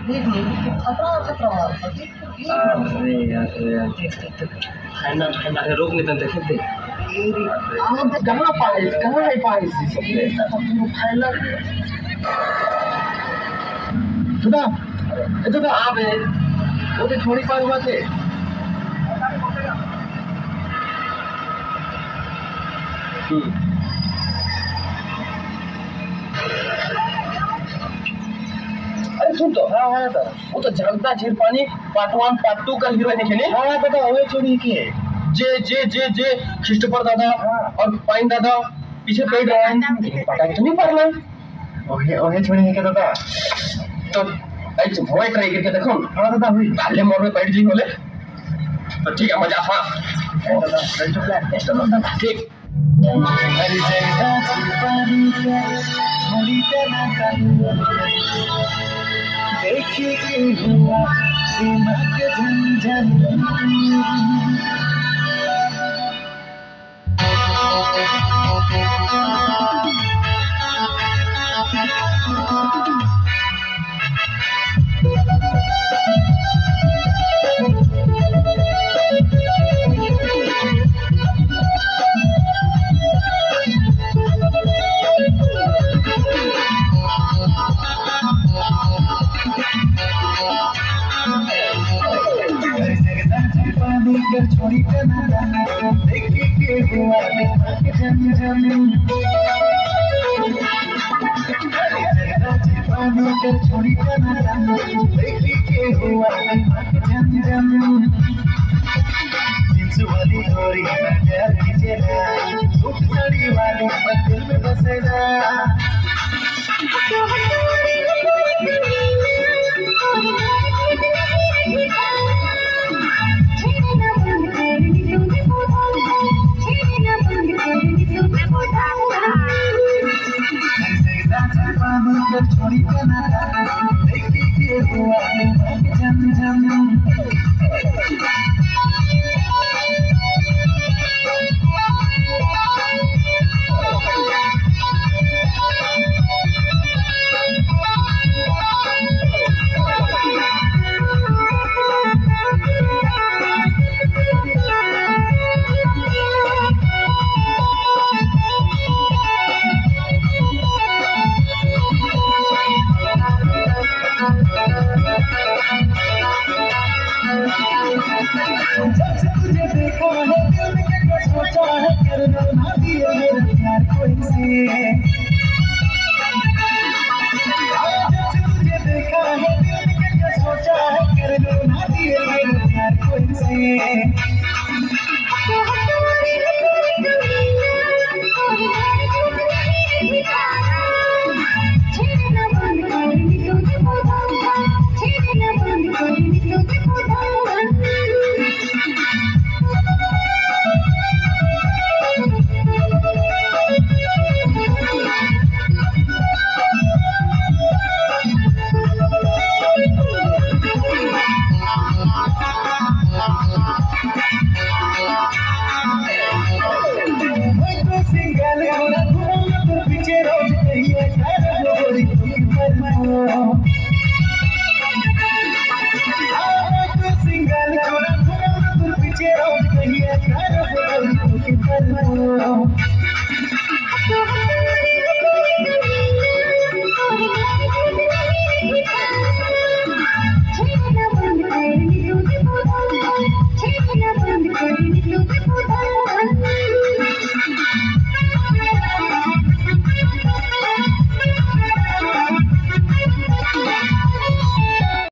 देख लो खतरा खतरा मारता देख अरे यार देख ठंडा रोक नहीं देते खेलते आप कहाँ है पाइस सबले पूरा फैला सुधा ये तो आप है वो तो थोड़ी पार हुआ थे अरे सुन तो हाँ हाँ था वो तो झलकता झीर पानी पार्ट 1 पार्ट 2 का हीरो है देखे नहीं हाँ बेटा वो छोड़ी के जे जे जे जे खिस्टोफर दादा और पाइन दादा पीछे पेड़ रहा है पता नहीं पड़ रहा ओहे ओहे छोड़ी के दादा तो ऐसे भोए ट्राई करके देखो हाँ दादा हुई काले मोड़ में बैठ जी बोले तो ठीक है मजा हाँ दादा बेस्ट प्लान बेस्ट दादा ठीक हर जगह छुपानी है छोड़ी देना देखिए कि हुआ दिमाग झंझन छोड़ी देखी के हुआ छोड़ी देखी के हुआ जींस वाली गोरी प्यार कीजिएगा सूट साड़ी वाली दिल में बसेगा छोड़ी देखी के हुआ तुझे देखा है दिल में क्या सोचा है करना ना दिया मेरा प्यार कोई से तुझे देखा है दिल में क्या सोचा है करना ना दिया मेरा प्यार कोई से